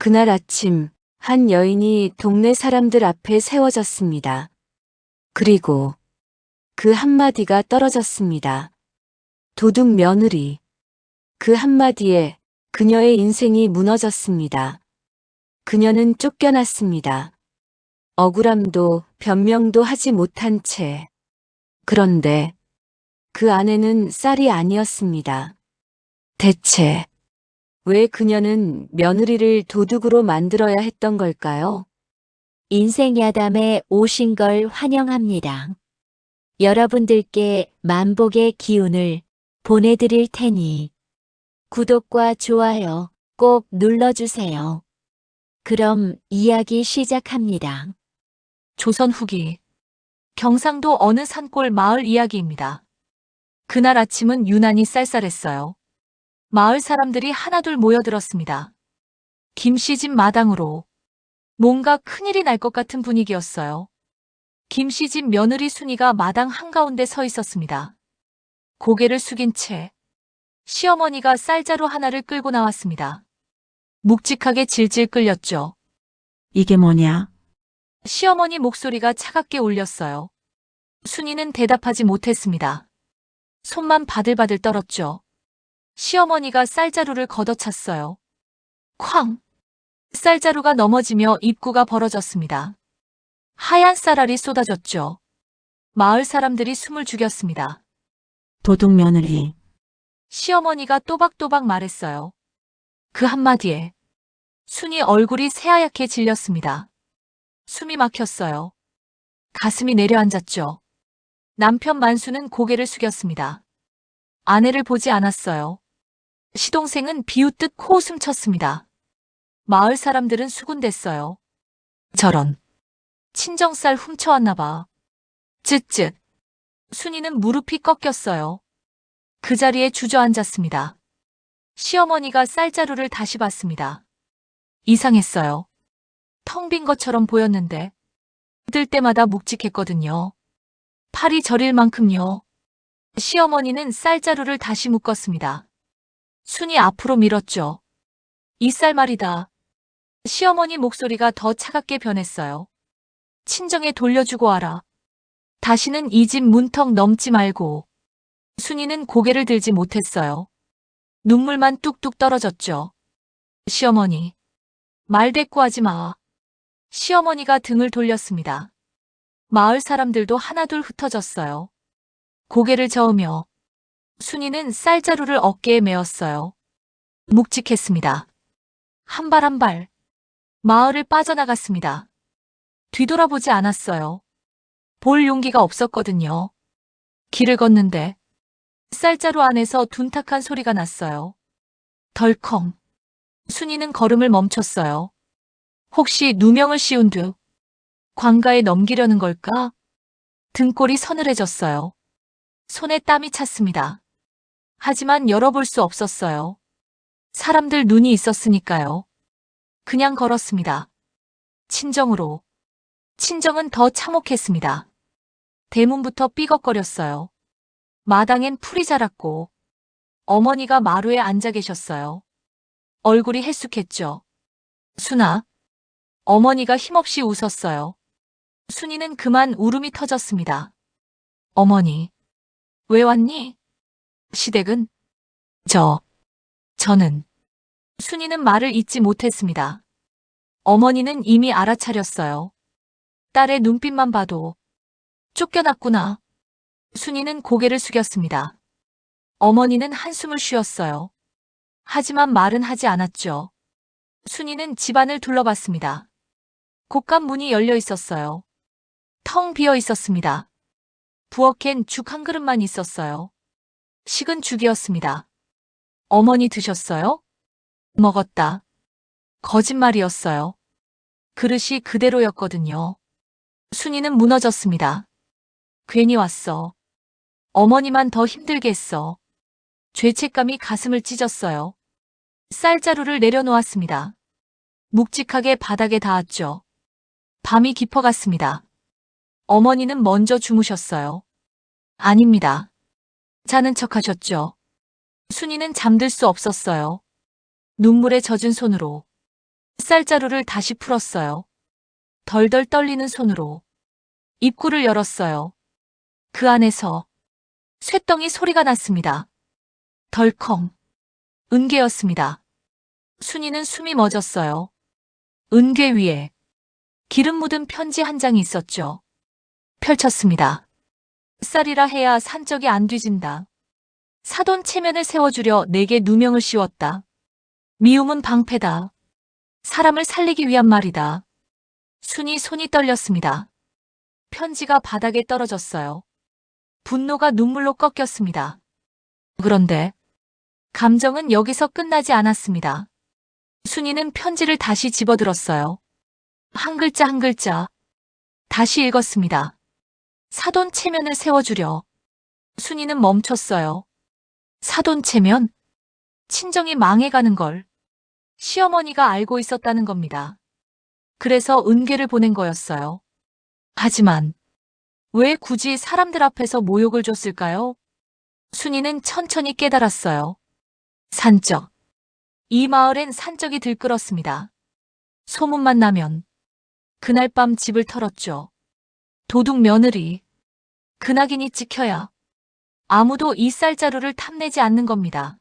그날 아침 한 여인이 동네 사람들 앞에 세워졌습니다. 그리고 그 한마디가 떨어졌습니다. 도둑 며느리. 그 한마디에 그녀의 인생이 무너졌습니다. 그녀는 쫓겨났습니다. 억울함도 변명도 하지 못한 채. 그런데 그 아내는 쌀이 아니었습니다. 대체 왜 그녀는 며느리를 도둑으로 만들어야 했던 걸까요? 인생 야담에 오신 걸 환영합니다. 여러분들께 만복의 기운을 보내드릴 테니 구독과 좋아요 꼭 눌러주세요. 그럼 이야기 시작합니다. 조선 후기 경상도 어느 산골 마을 이야기입니다. 그날 아침은 유난히 쌀쌀했어요. 마을 사람들이 하나둘 모여들었습니다. 김씨 집 마당으로 뭔가 큰일이 날 것 같은 분위기였어요. 김씨 집 며느리 순이가 마당 한가운데 서 있었습니다. 고개를 숙인 채 시어머니가 쌀자루 하나를 끌고 나왔습니다. 묵직하게 질질 끌렸죠. 이게 뭐냐? 시어머니 목소리가 차갑게 울렸어요. 순이는 대답하지 못했습니다. 손만 바들바들 떨었죠. 시어머니가 쌀자루를 걷어찼어요. 쾅! 쌀자루가 넘어지며 입구가 벌어졌습니다. 하얀 쌀알이 쏟아졌죠. 마을 사람들이 숨을 죽였습니다. 도둑 며느리. 시어머니가 또박또박 말했어요. 그 한마디에 순이 얼굴이 새하얗게 질렸습니다. 숨이 막혔어요. 가슴이 내려앉았죠. 남편 만수는 고개를 숙였습니다. 아내를 보지 않았어요. 시동생은 비웃듯 코웃음 쳤습니다. 마을 사람들은 수군댔어요. 저런. 친정쌀 훔쳐왔나 봐. 쯧쯧. 순이는 무릎이 꺾였어요. 그 자리에 주저앉았습니다. 시어머니가 쌀자루를 다시 봤습니다. 이상했어요. 텅 빈 것처럼 보였는데 들 때마다 묵직했거든요. 팔이 저릴 만큼요. 시어머니는 쌀자루를 다시 묶었습니다. 순이 앞으로 밀었죠. 이 쌀 말이다. 시어머니 목소리가 더 차갑게 변했어요. 친정에 돌려주고 와라. 다시는 이 집 문턱 넘지 말고. 순이는 고개를 들지 못했어요. 눈물만 뚝뚝 떨어졌죠. 시어머니. 말대꾸하지 마. 시어머니가 등을 돌렸습니다. 마을 사람들도 하나둘 흩어졌어요. 고개를 저으며 순이는 쌀자루를 어깨에 메었어요. 묵직했습니다. 한 발 한 발. 마을을 빠져나갔습니다. 뒤돌아보지 않았어요. 볼 용기가 없었거든요. 길을 걷는데 쌀자루 안에서 둔탁한 소리가 났어요. 덜컹. 순이는 걸음을 멈췄어요. 혹시 누명을 씌운 듯 관가에 넘기려는 걸까? 등골이 서늘해졌어요. 손에 땀이 찼습니다. 하지만 열어볼 수 없었어요. 사람들 눈이 있었으니까요. 그냥 걸었습니다. 친정으로. 친정은 더 참혹했습니다. 대문부터 삐걱거렸어요. 마당엔 풀이 자랐고 어머니가 마루에 앉아 계셨어요. 얼굴이 헬쑥했죠. 순아. 어머니가 힘없이 웃었어요. 순이는 그만 울음이 터졌습니다. 어머니. 왜 왔니? 시댁은? 저는. 순이는 말을 잇지 못했습니다. 어머니는 이미 알아차렸어요. 딸의 눈빛만 봐도 쫓겨났구나. 순이는 고개를 숙였습니다. 어머니는 한숨을 쉬었어요. 하지만 말은 하지 않았죠. 순이는 집안을 둘러봤습니다. 곶감 문이 열려 있었어요. 텅 비어 있었습니다. 부엌엔 죽 한 그릇만 있었어요. 식은 죽이었습니다. 어머니 드셨어요? 먹었다. 거짓말이었어요. 그릇이 그대로였거든요. 순이는 무너졌습니다. 괜히 왔어. 어머니만 더 힘들게 했어. 죄책감이 가슴을 찢었어요. 쌀자루를 내려놓았습니다. 묵직하게 바닥에 닿았죠. 밤이 깊어갔습니다. 어머니는 먼저 주무셨어요. 아닙니다. 자는 척하셨죠. 순이는 잠들 수 없었어요. 눈물에 젖은 손으로 쌀자루를 다시 풀었어요. 덜덜 떨리는 손으로 입구를 열었어요. 그 안에서 쇳덩이 소리가 났습니다. 덜컹. 은괴였습니다. 순이는 숨이 멎었어요. 은괴 위에 기름 묻은 편지 한 장이 있었죠. 펼쳤습니다. 쌀이라 해야 산적이 안 뒤진다. 사돈 체면을 세워주려 내게 누명을 씌웠다. 미움은 방패다. 사람을 살리기 위한 말이다. 순이 손이 떨렸습니다. 편지가 바닥에 떨어졌어요. 분노가 눈물로 꺾였습니다. 그런데 감정은 여기서 끝나지 않았습니다. 순이는 편지를 다시 집어들었어요. 한 글자 한 글자 다시 읽었습니다. 사돈 체면을 세워주려. 순이는 멈췄어요. 사돈 체면? 친정이 망해가는 걸 시어머니가 알고 있었다는 겁니다. 그래서 은괴를 보낸 거였어요. 하지만 왜 굳이 사람들 앞에서 모욕을 줬을까요? 순이는 천천히 깨달았어요. 산적. 이 마을엔 산적이 들끓었습니다. 소문만 나면 그날 밤 집을 털었죠. 도둑 며느리. 그 낙인이 찍혀야 아무도 이 쌀자루를 탐내지 않는 겁니다.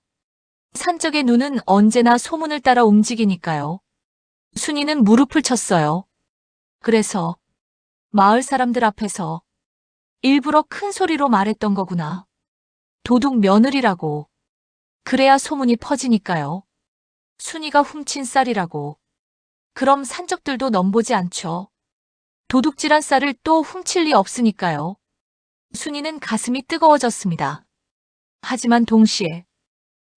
산적의 눈은 언제나 소문을 따라 움직이니까요. 순이는 무릎을 쳤어요. 그래서 마을 사람들 앞에서 일부러 큰 소리로 말했던 거구나. 도둑 며느리라고. 그래야 소문이 퍼지니까요. 순이가 훔친 쌀이라고. 그럼 산적들도 넘보지 않죠. 도둑질한 쌀을 또 훔칠 리 없으니까요. 순이는 가슴이 뜨거워졌습니다. 하지만 동시에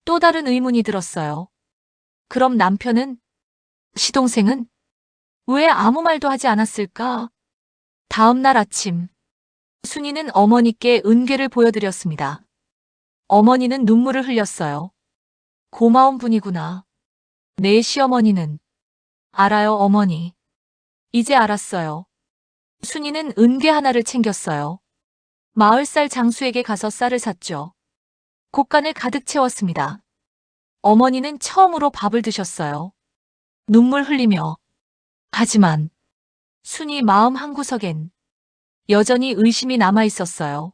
또 다른 의문이 들었어요. 그럼 남편은? 시동생은? 왜 아무 말도 하지 않았을까? 다음 날 아침, 순이는 어머니께 은괴를 보여드렸습니다. 어머니는 눈물을 흘렸어요. 고마운 분이구나. 내 시어머니는. 알아요, 어머니. 이제 알았어요. 순이는 은괴 하나를 챙겼어요. 마을 쌀 장수에게 가서 쌀을 샀죠. 곶간을 가득 채웠습니다. 어머니는 처음으로 밥을 드셨어요. 눈물 흘리며. 하지만 순이 마음 한구석엔 여전히 의심이 남아 있었어요.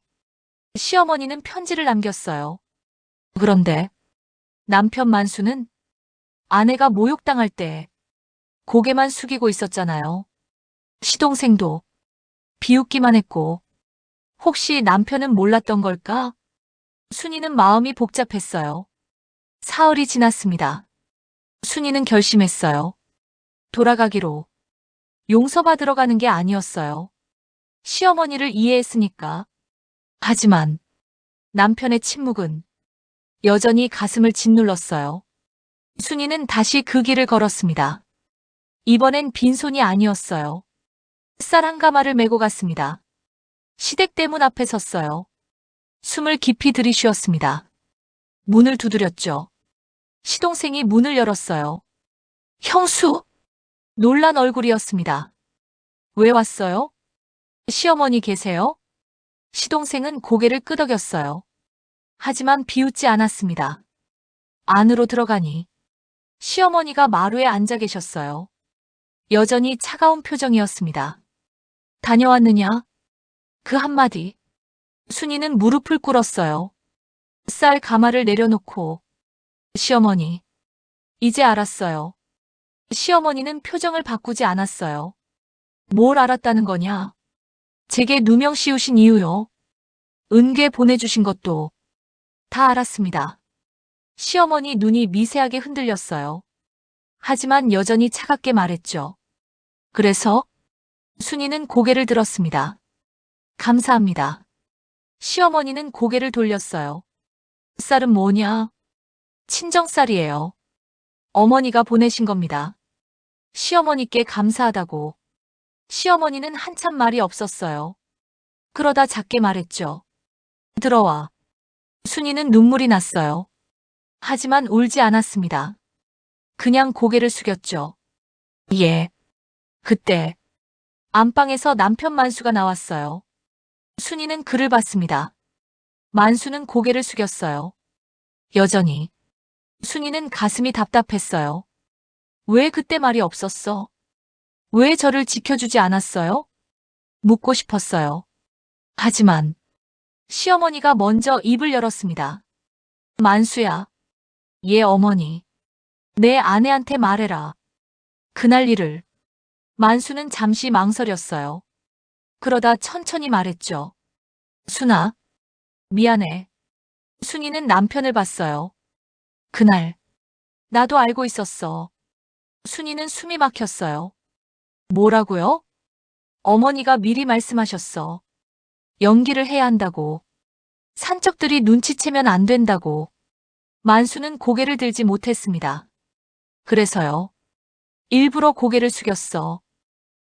시어머니는 편지를 남겼어요. 그런데 남편 만수는 아내가 모욕당할 때 고개만 숙이고 있었잖아요. 시동생도 비웃기만 했고 혹시 남편은 몰랐던 걸까? 순이는 마음이 복잡했어요. 사흘이 지났습니다. 순이는 결심했어요. 돌아가기로. 용서받으러 가는 게 아니었어요. 시어머니를 이해했으니까. 하지만 남편의 침묵은 여전히 가슴을 짓눌렀어요. 순이는 다시 그 길을 걸었습니다. 이번엔 빈손이 아니었어요. 쌀 한 가마를 메고 갔습니다. 시댁대문 앞에 섰어요. 숨을 깊이 들이쉬었습니다. 문을 두드렸죠. 시동생이 문을 열었어요. 형수! 놀란 얼굴이었습니다. 왜 왔어요? 시어머니 계세요? 시동생은 고개를 끄덕였어요. 하지만 비웃지 않았습니다. 안으로 들어가니 시어머니가 마루에 앉아 계셨어요. 여전히 차가운 표정이었습니다. 다녀왔느냐? 그 한마디. 순이는 무릎을 꿇었어요. 쌀 가마를 내려놓고. 시어머니. 이제 알았어요. 시어머니는 표정을 바꾸지 않았어요. 뭘 알았다는 거냐? 제게 누명 씌우신 이유요. 은괴 보내주신 것도 다 알았습니다. 시어머니 눈이 미세하게 흔들렸어요. 하지만 여전히 차갑게 말했죠. 그래서 순이는 고개를 들었습니다. 감사합니다. 시어머니는 고개를 돌렸어요. 쌀은 뭐냐? 친정쌀이에요. 어머니가 보내신 겁니다. 시어머니께 감사하다고. 시어머니는 한참 말이 없었어요. 그러다 작게 말했죠. 들어와. 순이는 눈물이 났어요. 하지만 울지 않았습니다. 그냥 고개를 숙였죠. 예. 그때 안방에서 남편 만수가 나왔어요. 순이는 그를 봤습니다. 만수는 고개를 숙였어요. 여전히. 순이는 가슴이 답답했어요. 왜 그때 말이 없었어? 왜 저를 지켜주지 않았어요? 묻고 싶었어요. 하지만 시어머니가 먼저 입을 열었습니다. 만수야, 얘 어머니, 내 아내한테 말해라. 그날 일을. 만수는 잠시 망설였어요. 그러다 천천히 말했죠. 순아, 미안해. 순이는 남편을 봤어요. 그날, 나도 알고 있었어. 순이는 숨이 막혔어요. 뭐라고요? 어머니가 미리 말씀하셨어. 연기를 해야 한다고. 산적들이 눈치채면 안 된다고. 만수는 고개를 들지 못했습니다. 그래서요. 일부러 고개를 숙였어.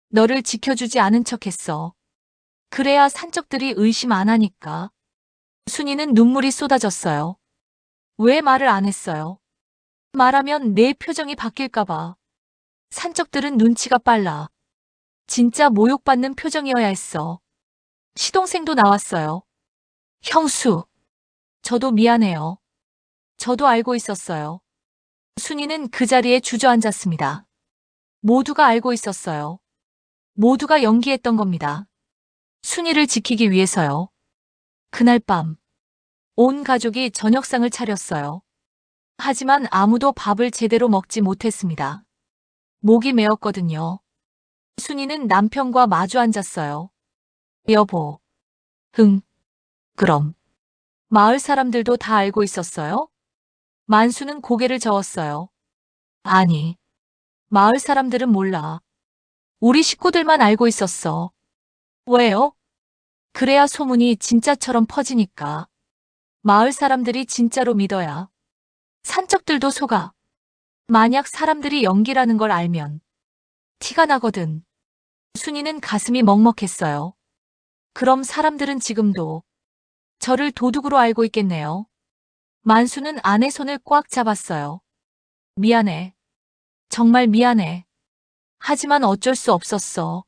너를 지켜주지 않은 척했어. 그래야 산적들이 의심 안 하니까. 순이는 눈물이 쏟아졌어요. 왜 말을 안 했어요? 말하면 내 표정이 바뀔까봐. 산적들은 눈치가 빨라. 진짜 모욕받는 표정이어야 했어. 시동생도 나왔어요. 형수, 저도 미안해요. 저도 알고 있었어요. 순이는 그 자리에 주저앉았습니다. 모두가 알고 있었어요. 모두가 연기했던 겁니다. 순이를 지키기 위해서요. 그날 밤, 온 가족이 저녁상을 차렸어요. 하지만 아무도 밥을 제대로 먹지 못했습니다. 목이 메었거든요. 순이는 남편과 마주 앉았어요. 여보. 그럼. 마을 사람들도 다 알고 있었어요? 만수는 고개를 저었어요. 아니, 마을 사람들은 몰라. 우리 식구들만 알고 있었어. 왜요? 그래야 소문이 진짜처럼 퍼지니까. 마을 사람들이 진짜로 믿어야. 산적들도 속아. 만약 사람들이 연기라는 걸 알면 티가 나거든. 순이는 가슴이 먹먹했어요. 그럼 사람들은 지금도 저를 도둑으로 알고 있겠네요. 만수는 아내 손을 꽉 잡았어요. 미안해. 정말 미안해. 하지만 어쩔 수 없었어.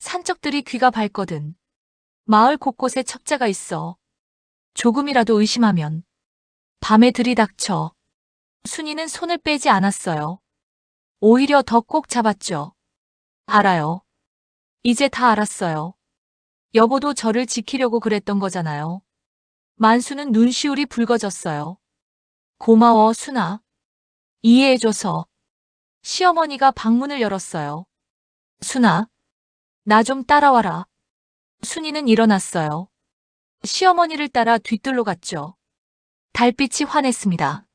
산적들이 귀가 밝거든. 마을 곳곳에 첩자가 있어. 조금이라도 의심하면 밤에 들이닥쳐. 순이는 손을 빼지 않았어요. 오히려 더 꼭 잡았죠. 알아요. 이제 다 알았어요. 여보도 저를 지키려고 그랬던 거잖아요. 만수는 눈시울이 붉어졌어요. 고마워, 순아. 이해해줘서. 시어머니가 방문을 열었어요. 순아, 나 좀 따라와라. 순이는 일어났어요. 시어머니를 따라 뒤뜰로 갔죠. 달빛이 환했습니다.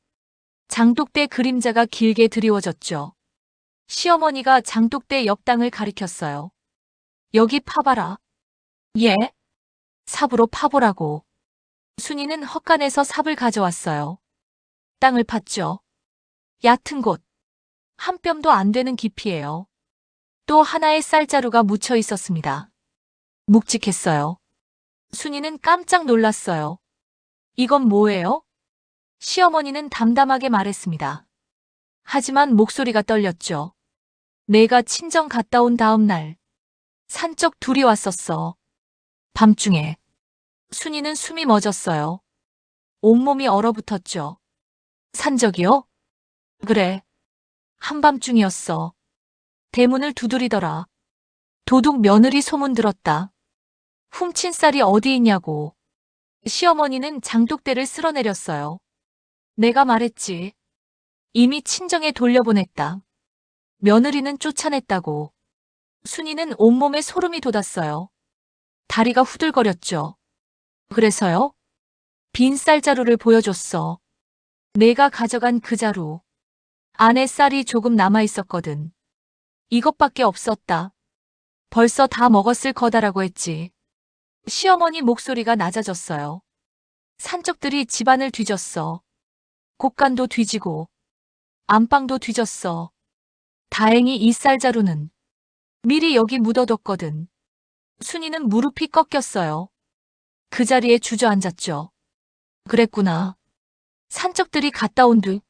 장독대 그림자가 길게 드리워졌죠. 시어머니가 장독대 옆 땅을 가리켰어요. 여기 파봐라. 예? 삽으로 파보라고. 순이는 헛간에서 삽을 가져왔어요. 땅을 팠죠. 얕은 곳. 한 뼘도 안 되는 깊이에요. 또 하나의 쌀자루가 묻혀 있었습니다. 묵직했어요. 순이는 깜짝 놀랐어요. 이건 뭐예요? 시어머니는 담담하게 말했습니다. 하지만 목소리가 떨렸죠. 내가 친정 갔다 온 다음 날, 산적 둘이 왔었어. 밤중에. 순이는 숨이 멎었어요. 온몸이 얼어붙었죠. 산적이요? 그래. 한밤중이었어. 대문을 두드리더라. 도둑 며느리 소문 들었다. 훔친 쌀이 어디 있냐고. 시어머니는 장독대를 쓸어내렸어요. 내가 말했지. 이미 친정에 돌려보냈다. 며느리는 쫓아냈다고. 순이는 온몸에 소름이 돋았어요. 다리가 후들거렸죠. 그래서요? 빈 쌀자루를 보여줬어. 내가 가져간 그 자루. 안에 쌀이 조금 남아있었거든. 이것밖에 없었다. 벌써 다 먹었을 거다라고 했지. 시어머니 목소리가 낮아졌어요. 산적들이 집안을 뒤졌어. 곳간도 뒤지고 안방도 뒤졌어. 다행히 이 쌀자루는 미리 여기 묻어뒀거든. 순이는 무릎이 꺾였어요. 그 자리에 주저앉았죠. 그랬구나. 산적들이 갔다 온 듯.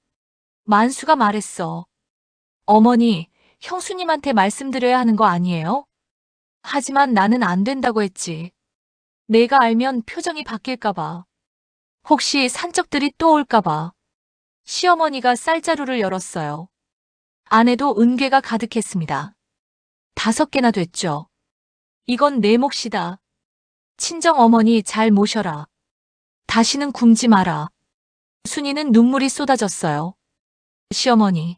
만수가 말했어. 어머니, 형수님한테 말씀드려야 하는 거 아니에요? 하지만 나는 안 된다고 했지. 내가 알면 표정이 바뀔까봐. 혹시 산적들이 또 올까봐. 시어머니가 쌀자루를 열었어요. 안에도 은괴가 가득했습니다. 5개나 됐죠. 이건 내 몫이다. 친정 어머니 잘 모셔라. 다시는 굶지 마라. 순이는 눈물이 쏟아졌어요. 시어머니,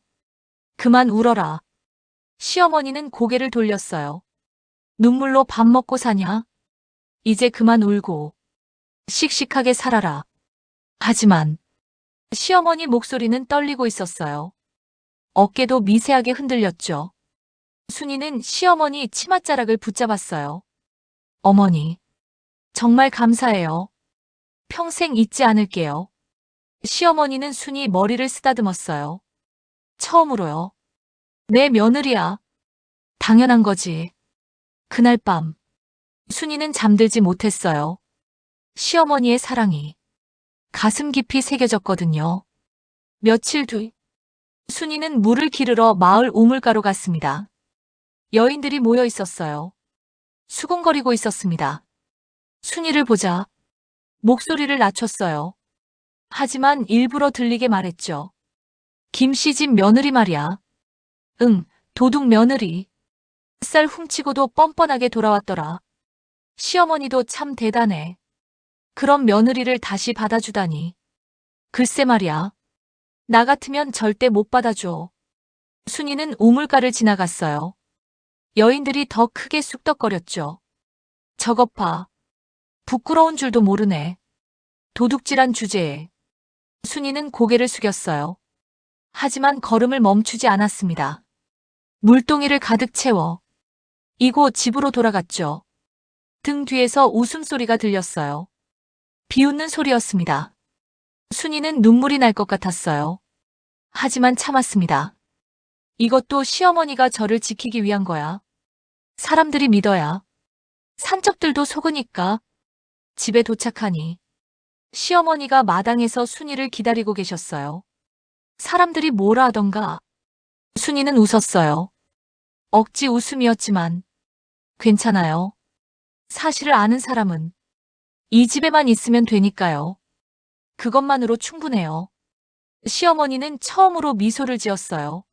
그만 울어라. 시어머니는 고개를 돌렸어요. 눈물로 밥 먹고 사냐? 이제 그만 울고 씩씩하게 살아라. 하지만 시어머니 목소리는 떨리고 있었어요. 어깨도 미세하게 흔들렸죠. 순이는 시어머니 치맛자락을 붙잡았어요. 어머니, 정말 감사해요. 평생 잊지 않을게요. 시어머니는 순이 머리를 쓰다듬었어요. 처음으로요. 내 며느리야. 당연한 거지. 그날 밤, 순이는 잠들지 못했어요. 시어머니의 사랑이 가슴 깊이 새겨졌거든요. 며칠 뒤, 순이는 물을 기르러 마을 우물가로 갔습니다. 여인들이 모여 있었어요. 수군거리고 있었습니다. 순이를 보자 목소리를 낮췄어요. 하지만 일부러 들리게 말했죠. 김씨 집 며느리 말이야. 응, 도둑 며느리. 쌀 훔치고도 뻔뻔하게 돌아왔더라. 시어머니도 참 대단해. 그런 며느리를 다시 받아주다니. 글쎄 말이야. 나 같으면 절대 못 받아줘. 순이는 우물가를 지나갔어요. 여인들이 더 크게 쑥덕거렸죠. 저것 봐. 부끄러운 줄도 모르네. 도둑질한 주제에. 순이는 고개를 숙였어요. 하지만 걸음을 멈추지 않았습니다. 물동이를 가득 채워 이고 집으로 돌아갔죠. 등 뒤에서 웃음소리가 들렸어요. 비웃는 소리였습니다. 순이는 눈물이 날 것 같았어요. 하지만 참았습니다. 이것도 시어머니가 저를 지키기 위한 거야. 사람들이 믿어야. 산적들도 속으니까. 집에 도착하니 시어머니가 마당에서 순이를 기다리고 계셨어요. 사람들이 뭐라 하던가. 순이는 웃었어요. 억지 웃음이었지만 괜찮아요. 사실을 아는 사람은 이 집에만 있으면 되니까요. 그것만으로 충분해요. 시어머니는 처음으로 미소를 지었어요.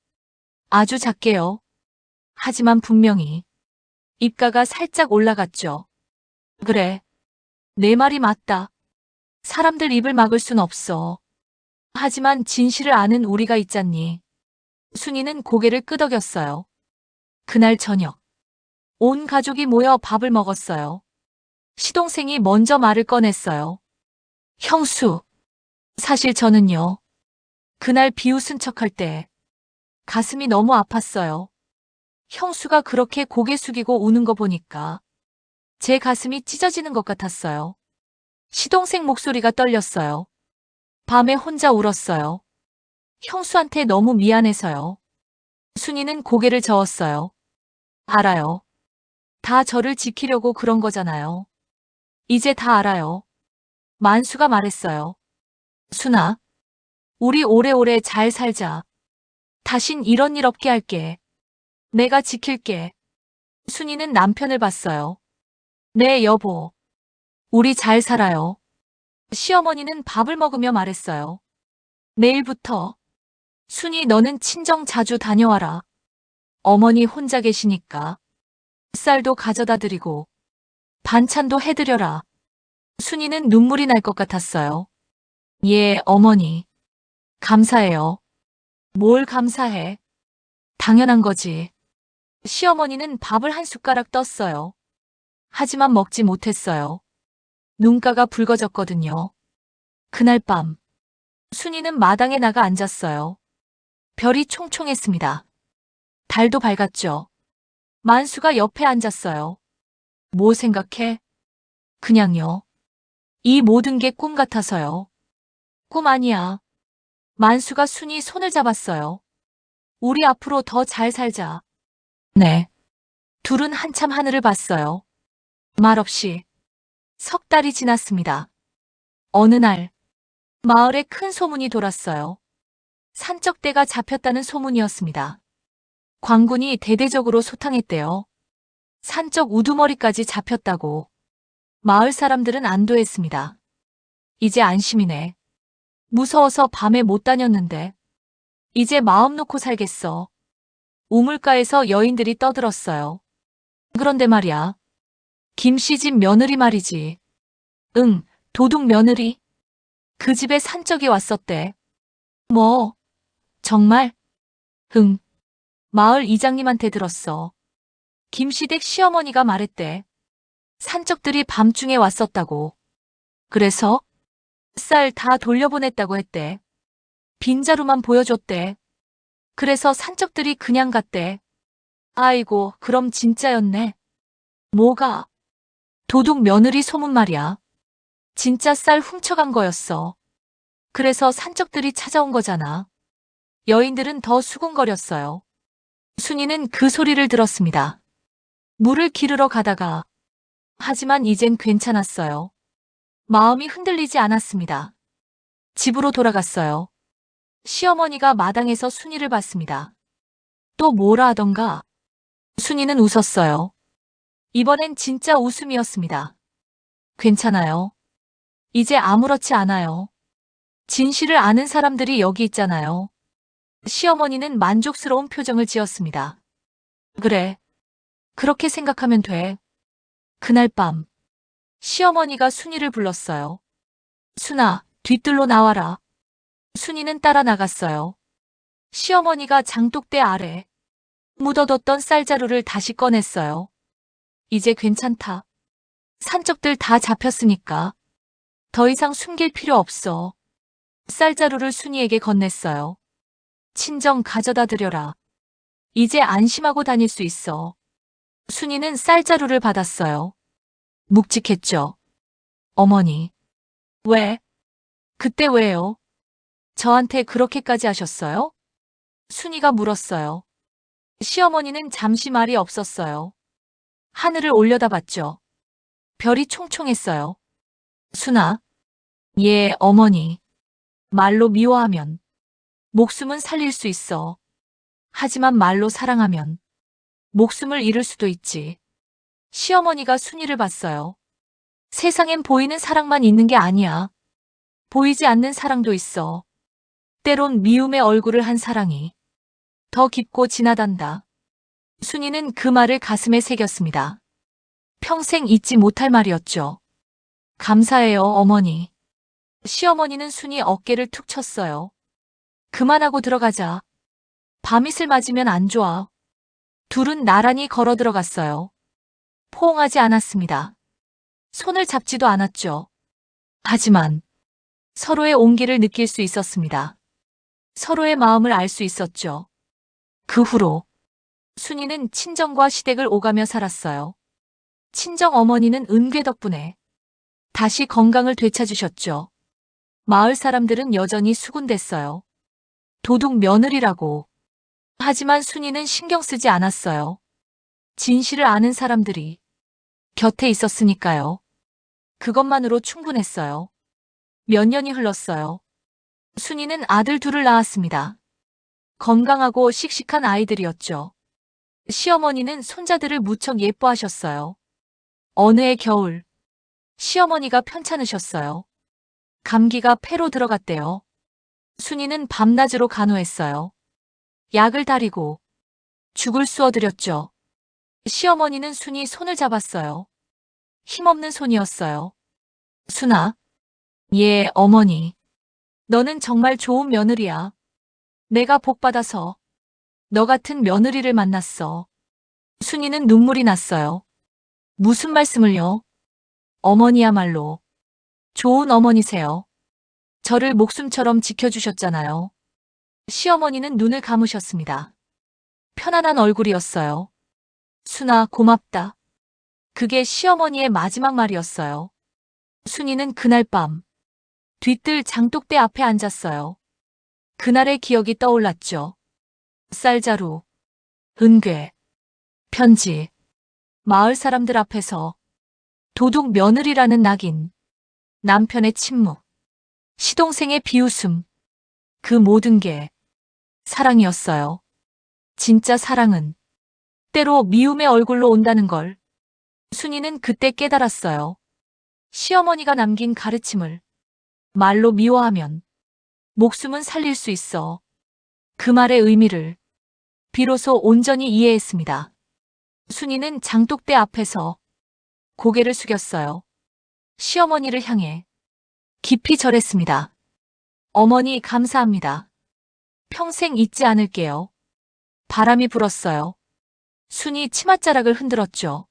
아주 작게요. 하지만 분명히 입가가 살짝 올라갔죠. 그래. 내 말이 맞다. 사람들 입을 막을 순 없어. 하지만 진실을 아는 우리가 있잖니. 순이는 고개를 끄덕였어요. 그날 저녁, 온 가족이 모여 밥을 먹었어요. 시동생이 먼저 말을 꺼냈어요. 형수, 사실 저는요. 그날 비웃은 척할 때 가슴이 너무 아팠어요. 형수가 그렇게 고개 숙이고 우는 거 보니까 제 가슴이 찢어지는 것 같았어요. 시동생 목소리가 떨렸어요. 밤에 혼자 울었어요. 형수한테 너무 미안해서요. 순이는 고개를 저었어요. 알아요. 다 저를 지키려고 그런 거잖아요. 이제 다 알아요. 만수가 말했어요. 순아, 우리 오래오래 잘 살자. 다신 이런 일 없게 할게. 내가 지킬게. 순이는 남편을 봤어요. 네, 여보. 우리 잘 살아요. 시어머니는 밥을 먹으며 말했어요. 내일부터 순이 너는 친정 자주 다녀와라. 어머니 혼자 계시니까 쌀도 가져다 드리고 반찬도 해드려라. 순이는 눈물이 날 것 같았어요. 예, 어머니. 감사해요. 뭘 감사해? 당연한 거지. 시어머니는 밥을 한 숟가락 떴어요. 하지만 먹지 못했어요. 눈가가 붉어졌거든요. 그날 밤, 순이는 마당에 나가 앉았어요. 별이 총총했습니다. 달도 밝았죠. 만수가 옆에 앉았어요. 뭐 생각해? 그냥요. 이 모든 게 꿈 같아서요. 꿈 아니야. 만수가 순이 손을 잡았어요. 우리 앞으로 더 잘 살자. 네. 둘은 한참 하늘을 봤어요. 말없이. 석 달이 지났습니다. 어느 날, 마을에 큰 소문이 돌았어요. 산적대가 잡혔다는 소문이었습니다. 광군이 대대적으로 소탕했대요. 산적 우두머리까지 잡혔다고. 마을 사람들은 안도했습니다. 이제 안심이네. 무서워서 밤에 못 다녔는데. 이제 마음 놓고 살겠어. 우물가에서 여인들이 떠들었어요. 그런데 말이야. 김씨 집 며느리 말이지. 응, 도둑 며느리. 그 집에 산적이 왔었대. 뭐, 정말? 응, 마을 이장님한테 들었어. 김시댁 시어머니가 말했대. 산적들이 밤중에 왔었다고. 그래서 쌀 다 돌려보냈다고 했대. 빈자루만 보여줬대. 그래서 산적들이 그냥 갔대. 아이고, 그럼 진짜였네. 뭐가? 도둑 며느리 소문 말이야. 진짜 쌀 훔쳐간 거였어. 그래서 산적들이 찾아온 거잖아. 여인들은 더 수군거렸어요. 순이는 그 소리를 들었습니다. 물을 기르러 가다가 하지만 이젠 괜찮았어요. 마음이 흔들리지 않았습니다. 집으로 돌아갔어요. 시어머니가 마당에서 순이를 봤습니다. 또 뭐라 하던가. 순이는 웃었어요. 이번엔 진짜 웃음이었습니다. 괜찮아요. 이제 아무렇지 않아요. 진실을 아는 사람들이 여기 있잖아요. 시어머니는 만족스러운 표정을 지었습니다. 그래. 그렇게 생각하면 돼. 그날 밤, 시어머니가 순이를 불렀어요. 순아, 뒤뜰로 나와라. 순이는 따라 나갔어요. 시어머니가 장독대 아래 묻어뒀던 쌀자루를 다시 꺼냈어요. 이제 괜찮다. 산적들 다 잡혔으니까. 더 이상 숨길 필요 없어. 쌀자루를 순이에게 건넸어요. 친정 가져다 드려라. 이제 안심하고 다닐 수 있어. 순이는 쌀자루를 받았어요. 묵직했죠. 어머니. 왜? 그때 왜요? 저한테 그렇게까지 하셨어요? 순이가 물었어요. 시어머니는 잠시 말이 없었어요. 하늘을 올려다봤죠. 별이 총총했어요. 순아. 예, 어머니. 말로 미워하면 목숨은 살릴 수 있어. 하지만 말로 사랑하면 목숨을 잃을 수도 있지. 시어머니가 순이를 봤어요. 세상엔 보이는 사랑만 있는 게 아니야. 보이지 않는 사랑도 있어. 때론 미움의 얼굴을 한 사랑이 더 깊고 진하단다. 순이는 그 말을 가슴에 새겼습니다. 평생 잊지 못할 말이었죠. 감사해요, 어머니. 시어머니는 순이 어깨를 툭 쳤어요. 그만하고 들어가자. 밤이슬 맞으면 안 좋아. 둘은 나란히 걸어 들어갔어요. 포옹하지 않았습니다. 손을 잡지도 않았죠. 하지만 서로의 온기를 느낄 수 있었습니다. 서로의 마음을 알 수 있었죠. 그 후로 순이는 친정과 시댁을 오가며 살았어요. 친정 어머니는 은괴 덕분에 다시 건강을 되찾으셨죠. 마을 사람들은 여전히 수군댔어요. 도둑 며느리라고. 하지만 순이는 신경 쓰지 않았어요. 진실을 아는 사람들이 곁에 있었으니까요. 그것만으로 충분했어요. 몇 년이 흘렀어요. 순이는 아들 둘을 낳았습니다. 건강하고 씩씩한 아이들이었죠. 시어머니는 손자들을 무척 예뻐하셨어요. 어느 해 겨울, 시어머니가 편찮으셨어요. 감기가 폐로 들어갔대요. 순이는 밤낮으로 간호했어요. 약을 다리고 죽을 쑤어드렸죠. 시어머니는 순이 손을 잡았어요. 힘없는 손이었어요. 순아. 예, 어머니. 너는 정말 좋은 며느리야. 내가 복받아서 너 같은 며느리를 만났어. 순이는 눈물이 났어요. 무슨 말씀을요? 어머니야말로 좋은 어머니세요. 저를 목숨처럼 지켜주셨잖아요. 시어머니는 눈을 감으셨습니다. 편안한 얼굴이었어요. 순아, 고맙다. 그게 시어머니의 마지막 말이었어요. 순이는 그날 밤 뒤뜰 장독대 앞에 앉았어요. 그날의 기억이 떠올랐죠. 쌀자루, 은괴, 편지, 마을 사람들 앞에서 도둑 며느리라는 낙인, 남편의 침묵, 시동생의 비웃음, 그 모든 게 사랑이었어요. 진짜 사랑은 때로 미움의 얼굴로 온다는 걸 순이는 그때 깨달았어요. 시어머니가 남긴 가르침을 말로 미워하면 목숨은 살릴 수 있어. 그 말의 의미를 비로소 온전히 이해했습니다. 순이는 장독대 앞에서 고개를 숙였어요. 시어머니를 향해 깊이 절했습니다. 어머니 감사합니다. 평생 잊지 않을게요. 바람이 불었어요. 순이 치맛자락을 흔들었죠.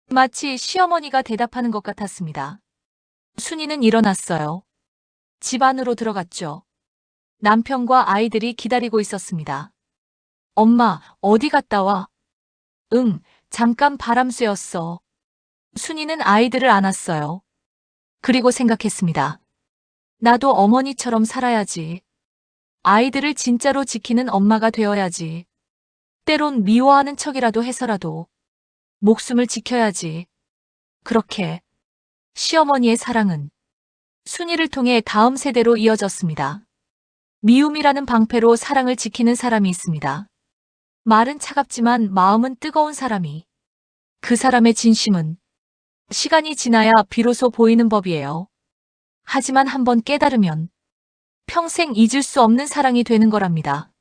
마치 시어머니가 대답하는 것 같았습니다. 순이는 일어났어요. 집 안으로 들어갔죠. 남편과 아이들이 기다리고 있었습니다. 엄마, 어디 갔다 와? 응, 잠깐 바람 쐬었어. 순이는 아이들을 안았어요. 그리고 생각했습니다. 나도 어머니처럼 살아야지. 아이들을 진짜로 지키는 엄마가 되어야지. 때론 미워하는 척이라도 해서라도 목숨을 지켜야지. 그렇게 시어머니의 사랑은 순이를 통해 다음 세대로 이어졌습니다. 미움이라는 방패로 사랑을 지키는 사람이 있습니다. 말은 차갑지만 마음은 뜨거운 사람이. 그 사람의 진심은 시간이 지나야 비로소 보이는 법이에요. 하지만 한번 깨달으면 평생 잊을 수 없는 사랑이 되는 거랍니다.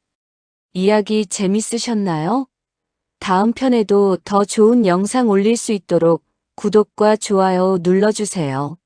이야기 재밌으셨나요? 다음 편에도 더 좋은 영상 올릴 수 있도록 구독과 좋아요 눌러주세요.